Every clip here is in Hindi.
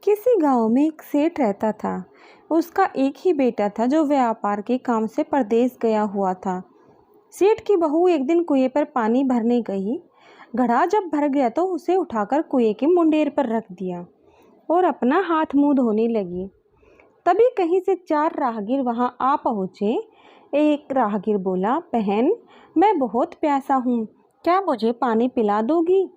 किसी गांव में एक सेठ रहता था। उसका एक ही बेटा था जो व्यापार के काम से परदेश गया हुआ था। सेठ की बहू एक दिन कुएं पर पानी भरने गई। घड़ा जब भर गया तो उसे उठाकर कुएं के मुंडेर पर रख दिया और अपना हाथ मुंह धोने लगी। तभी कहीं से 4 राहगीर वहां आ पहुंचे। एक राहगीर बोला, बहन, मैं बहुत प्यासा हूँ, क्या मुझे पानी पिला दोगी?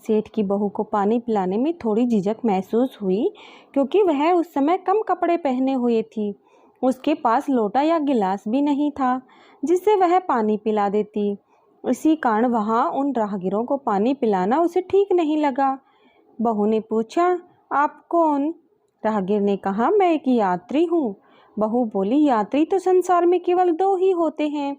सेठ की बहू को पानी पिलाने में थोड़ी झिझक महसूस हुई, क्योंकि वह उस समय कम कपड़े पहने हुए थी। उसके पास लोटा या गिलास भी नहीं था जिससे वह पानी पिला देती। इसी कारण वहाँ उन राहगीरों को पानी पिलाना उसे ठीक नहीं लगा। बहू ने पूछा, आप कौन? राहगीर ने कहा, मैं एक यात्री हूँ। बहू बोली, यात्री तो संसार में केवल 2 ही होते हैं,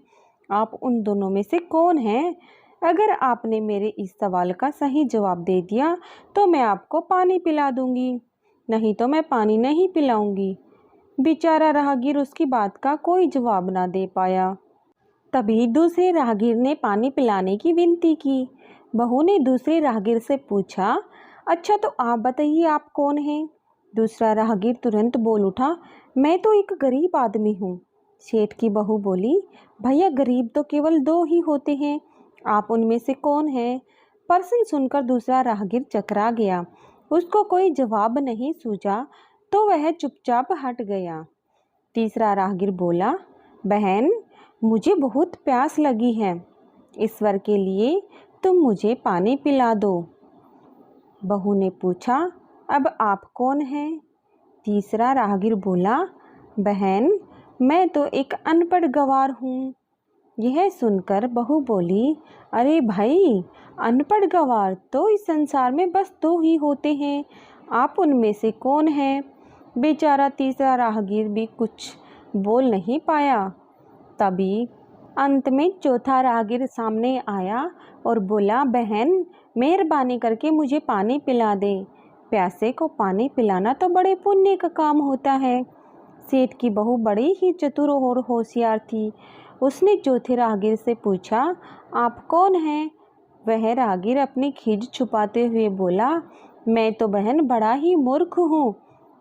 आप उन दोनों में से कौन हैं? अगर आपने मेरे इस सवाल का सही जवाब दे दिया तो मैं आपको पानी पिला दूंगी, नहीं तो मैं पानी नहीं पिलाऊंगी। बेचारा राहगीर उसकी बात का कोई जवाब ना दे पाया। तभी दूसरे राहगीर ने पानी पिलाने की विनती की। बहू ने दूसरे राहगीर से पूछा, अच्छा तो आप बताइए, आप कौन हैं? दूसरा राहगीर तुरंत बोल उठा, मैं तो एक गरीब आदमी हूँ। सेठ की बहू बोली, भैया, गरीब तो केवल 2 ही होते हैं, आप उनमें से कौन हैं? प्रश्न सुनकर दूसरा राहगीर चकरा गया। उसको कोई जवाब नहीं सूझा तो वह चुपचाप हट गया। तीसरा राहगीर बोला, बहन, मुझे बहुत प्यास लगी है, ईश्वर के लिए तुम मुझे पानी पिला दो। बहू ने पूछा, अब आप कौन हैं? तीसरा राहगीर बोला, बहन, मैं तो एक अनपढ़ गवार हूँ। यह सुनकर बहू बोली, अरे भाई, अनपढ़ गवार तो इस संसार में बस 2 ही होते हैं, आप उनमें से कौन हैं? बेचारा तीसरा राहगीर भी कुछ बोल नहीं पाया। तभी अंत में चौथा राहगीर सामने आया और बोला, बहन, मेहरबानी करके मुझे पानी पिला दे। प्यासे को पानी पिलाना तो बड़े पुण्य का काम होता है। सेठ की बहू बड़ी ही चतुर और होशियार थी। उसने चौथे राहगीर से पूछा, आप कौन हैं? वह राहगीर अपनी खीज छुपाते हुए बोला, मैं तो बहन बड़ा ही मूर्ख हूँ।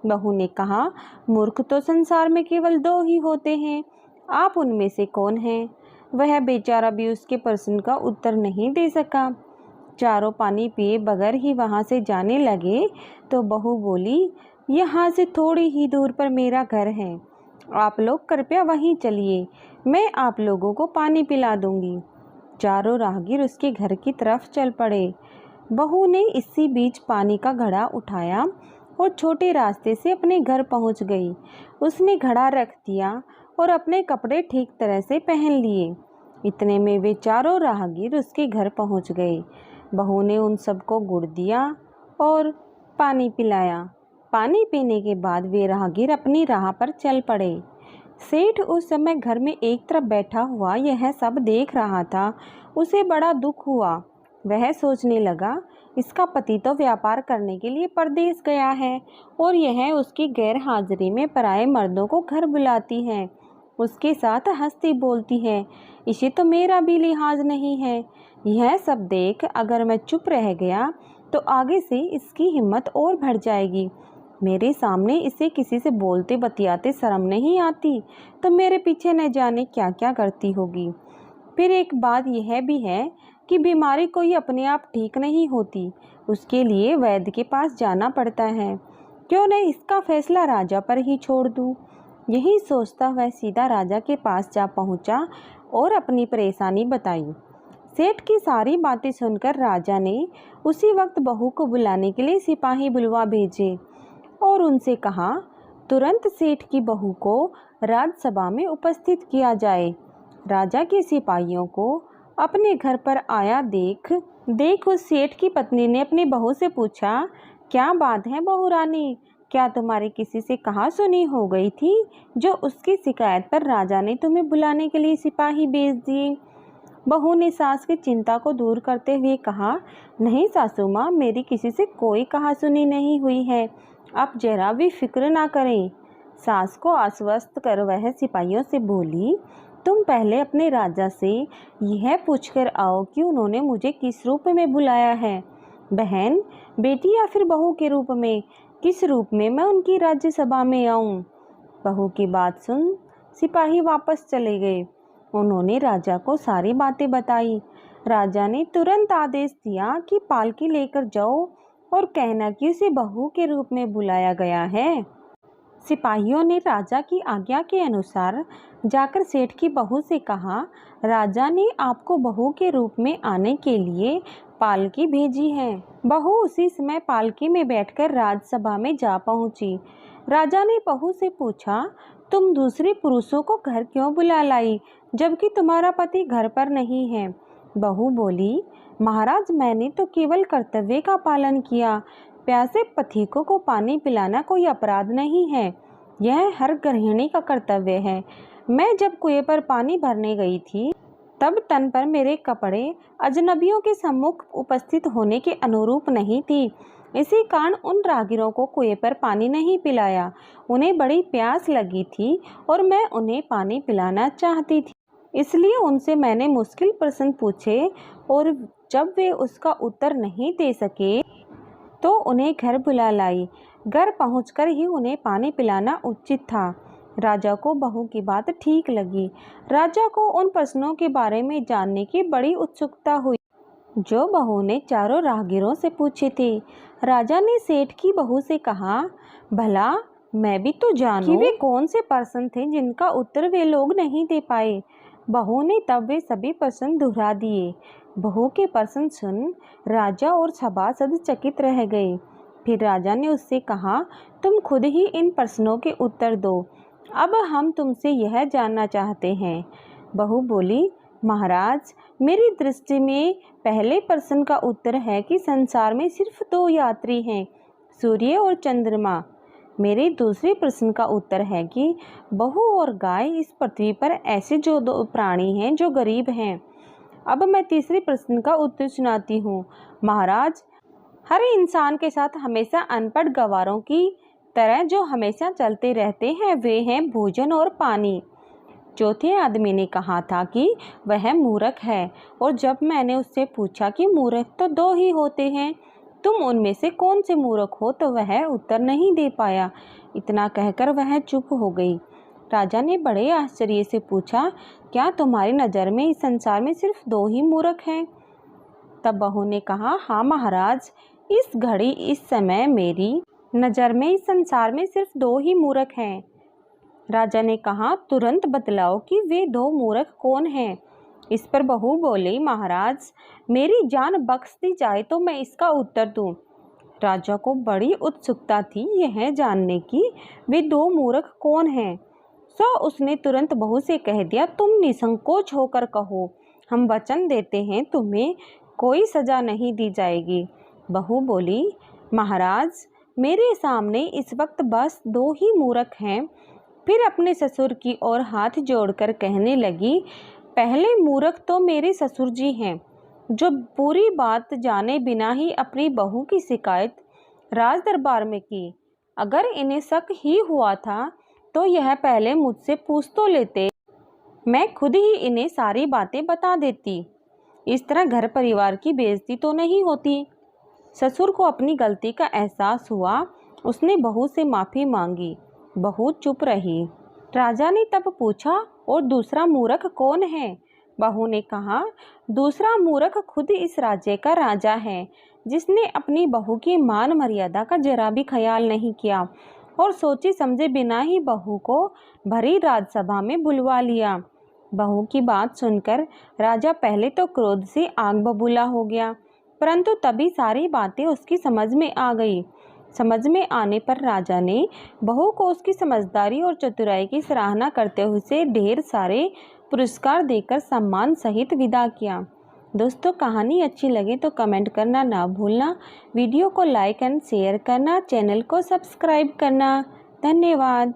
बहू ने कहा, मूर्ख तो संसार में केवल 2 ही होते हैं, आप उनमें से कौन हैं? वह बेचारा भी उसके प्रश्न का उत्तर नहीं दे सका। चारों पानी पिए बगैर ही वहाँ से जाने लगे तो बहू बोली, यहाँ से थोड़ी ही दूर पर मेरा घर है, आप लोग कृपया वहीं चलिए, मैं आप लोगों को पानी पिला दूंगी। चारों राहगीर उसके घर की तरफ चल पड़े। बहू ने इसी बीच पानी का घड़ा उठाया और छोटे रास्ते से अपने घर पहुंच गई। उसने घड़ा रख दिया और अपने कपड़े ठीक तरह से पहन लिए। इतने में वे चारों राहगीर उसके घर पहुंच गए। बहू ने उन सबको गुड़ दिया और पानी पिलाया। पानी पीने के बाद वे राहगीर अपनी राह पर चल पड़े। सेठ उस समय घर में एक तरफ बैठा हुआ यह सब देख रहा था। उसे बड़ा दुख हुआ। वह सोचने लगा, इसका पति तो व्यापार करने के लिए परदेश गया है और यह उसकी गैर हाजिरी में पराये मर्दों को घर बुलाती है, उसके साथ हंसती बोलती है, इसे तो मेरा भी लिहाज नहीं है। यह सब देख अगर मैं चुप रह गया तो आगे से इसकी हिम्मत और बढ़ जाएगी। मेरे सामने इसे किसी से बोलते बतियाते शर्म नहीं आती तो मेरे पीछे न जाने क्या क्या करती होगी। फिर एक बात यह भी है कि बीमारी कोई अपने आप ठीक नहीं होती, उसके लिए वैद्य के पास जाना पड़ता है। क्यों न इसका फैसला राजा पर ही छोड़ दूँ। यही सोचता वह सीधा राजा के पास जा पहुँचा और अपनी परेशानी बताई। सेठ की सारी बातें सुनकर राजा ने उसी वक्त बहू को बुलाने के लिए सिपाही बुलवा भेजे और उनसे कहा, तुरंत सेठ की बहू को राजसभा में उपस्थित किया जाए। राजा के सिपाहियों को अपने घर पर आया देख उस सेठ की पत्नी ने अपनी बहू से पूछा, क्या बात है बहू रानी, क्या तुम्हारी किसी से कहा सुनी हो गई थी जो उसकी शिकायत पर राजा ने तुम्हें बुलाने के लिए सिपाही भेज दिए? बहू ने सास की चिंता को दूर करते हुए कहा, नहीं सासू माँ, मेरी किसी से कोई कहा सुनी नहीं हुई है, आप जरा भी फिक्र ना करें। सास को आश्वस्त कर वह सिपाहियों से बोली, तुम पहले अपने राजा से यह पूछकर आओ कि उन्होंने मुझे किस रूप में बुलाया है, बहन, बेटी या फिर बहू के रूप में। किस रूप में मैं उनकी राज्यसभा में आऊं? बहू की बात सुन सिपाही वापस चले गए। उन्होंने राजा को सारी बातें बताई। राजा ने तुरंत आदेश दिया कि पालकी लेकर जाओ और कहना कि उसे बहू के रूप में बुलाया गया है। सिपाहियों ने राजा की आज्ञा के अनुसार जाकर सेठ की बहू से कहा, राजा ने आपको बहू के रूप में आने के लिए पालकी भेजी है। बहू उसी समय पालकी में बैठकर राजसभा में जा पहुंची। राजा ने बहू से पूछा, तुम दूसरे पुरुषों को घर क्यों बुला लाई जबकि तुम्हारा पति घर पर नहीं है? बहू बोली, महाराज मैंने तो केवल कर्तव्य का पालन किया। प्यासे पथिकों को पानी पिलाना कोई अपराध नहीं है, यह हर गृहिणी का कर्तव्य है। मैं जब कुएं पर पानी भरने गई थी तब तन पर मेरे कपड़े अजनबियों के सम्मुख उपस्थित होने के अनुरूप नहीं थी। इसी कारण उन राहगीरों को कुएं पर पानी नहीं पिलाया। उन्हें बड़ी प्यास लगी थी और मैं उन्हें पानी पिलाना चाहती थी, इसलिए उनसे मैंने मुश्किल प्रश्न पूछे और जब वे उसका उत्तर नहीं दे सके तो उन्हें घर बुला लाई। घर पहुंचकर ही उन्हें पानी पिलाना उचित था। राजा को बहू की बात ठीक लगी। राजा को उन प्रश्नों के बारे में जानने की बड़ी उत्सुकता हुई जो बहू ने चारों राहगीरों से पूछे थे। राजा ने सेठ की बहू से कहा, भला मैं भी तो जानूं कि वे कौन से प्रश्न थे जिनका उत्तर वे लोग नहीं दे पाए। बहू ने तब वे सभी प्रश्न दोहरा दिए। बहू के प्रश्न सुन राजा और सभासद चकित रह गए। फिर राजा ने उससे कहा, तुम खुद ही इन प्रश्नों के उत्तर दो। अब हम तुमसे यह जानना चाहते हैं। बहू बोली, महाराज मेरी दृष्टि में पहले प्रश्न का उत्तर है कि संसार में सिर्फ 2 यात्री हैं, सूर्य और चंद्रमा। मेरे दूसरे प्रश्न का उत्तर है कि बहू और गाय इस पृथ्वी पर ऐसे जो 2 प्राणी हैं जो गरीब हैं। अब मैं तीसरे प्रश्न का उत्तर सुनाती हूँ। महाराज हर इंसान के साथ हमेशा अनपढ़ गवारों की तरह जो हमेशा चलते रहते हैं वे हैं भोजन और पानी। चौथे आदमी ने कहा था कि वह मूर्ख है और जब मैंने उससे पूछा कि मूर्ख तो 2 ही होते हैं, तुम उनमें से कौन से मूर्ख हो, तो वह उत्तर नहीं दे पाया। इतना कहकर वह चुप हो गई। राजा ने बड़े आश्चर्य से पूछा, क्या तुम्हारी नज़र में इस संसार में सिर्फ 2 ही मूर्ख हैं? तब बहू ने कहा, हाँ महाराज, इस घड़ी इस समय मेरी नज़र में इस संसार में सिर्फ 2 ही मूर्ख हैं। राजा ने कहा, तुरंत बतलाओ कि वे 2 मूर्ख कौन हैं। इस पर बहू बोली, महाराज मेरी जान बख्श दी जाए तो मैं इसका उत्तर दूं। राजा को बड़ी उत्सुकता थी यह जानने की वे 2 मूर्ख कौन हैं। सो उसने तुरंत बहू से कह दिया, तुम निसंकोच होकर कहो, हम वचन देते हैं तुम्हें कोई सजा नहीं दी जाएगी। बहू बोली, महाराज मेरे सामने इस वक्त बस 2 ही मूर्ख हैं। फिर अपने ससुर की ओर हाथ जोड़कर कहने लगी, पहले मूर्ख तो मेरे ससुर जी हैं जो पूरी बात जाने बिना ही अपनी बहू की शिकायत राज दरबार में की। अगर इन्हें शक ही हुआ था तो यह पहले मुझसे पूछ तो लेते, मैं खुद ही इन्हें सारी बातें बता देती। इस तरह घर परिवार की बेइज्जती तो नहीं होती। ससुर को अपनी गलती का एहसास हुआ। उसने बहू से माफ़ी मांगी। बहू चुप रही। राजा ने तब पूछा, और दूसरा मूर्ख कौन है? बहू ने कहा, दूसरा मूर्ख खुद इस राज्य का राजा है, जिसने अपनी बहू की मान मर्यादा का जरा भी ख्याल नहीं किया और सोचे समझे बिना ही बहू को भरी राजसभा में बुलवा लिया। बहू की बात सुनकर राजा पहले तो क्रोध से आग बबूला हो गया, परंतु तभी सारी बातें उसकी समझ में आ गई। समझ में आने पर राजा ने बहू को उसकी समझदारी और चतुराई की सराहना करते हुए उसे ढेर सारे पुरस्कार देकर सम्मान सहित विदा किया। दोस्तों, कहानी अच्छी लगे तो कमेंट करना ना भूलना, वीडियो को लाइक एंड शेयर करना, चैनल को सब्सक्राइब करना। धन्यवाद।